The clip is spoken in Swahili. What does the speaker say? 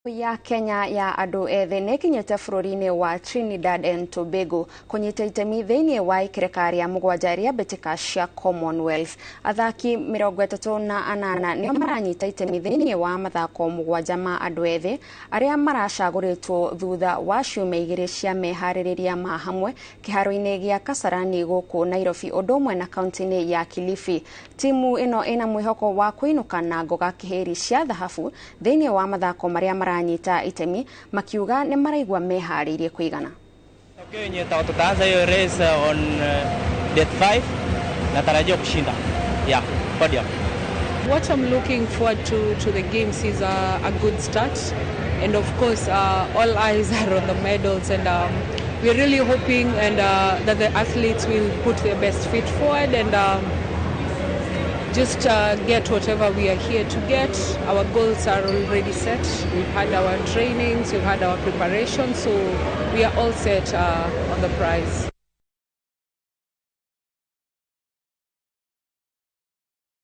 ya Kenya ya andũ ethĩ nĩkinyĩte bũrũri-inĩ wa Trinidad and Tobago kũnyita itemi thĩinĩ wa ikereka rĩa mũgwanja rĩa mbĩtĩka cia commonwealth. Athaki 38 nĩo maranyita itemi thĩinĩ wa mathako mũgwanja ma andũ ethĩ arĩa maracagũrĩtwo thutha wa ciumia igĩrĩ cia meharĩrĩria ma hamwe kĩharo-inĩ gĩa Kasarani gũkũ Nairobi ũndũ ũmwe na kaunti-inĩ ya Kilifi. Timu ĩno ĩna mwĩhoko wa kũinũka na ngoga kĩhĩri cia thahabu thĩinĩ wa mathako marĩa maranyita itemi makiuga nĩ maraigua meharĩirie kũigana. Tutaanza hiyo race on date 5 natarajia kushinda. Yeah, podium. What I'm looking forward to the games is a good start, and of course all eyes are on the medals, and we're really hoping that the athletes will put their best feet forward and just get whatever we are here to get. Our goals are already set. We've had our trainings, we've had our preparation, so we are all set on the prize.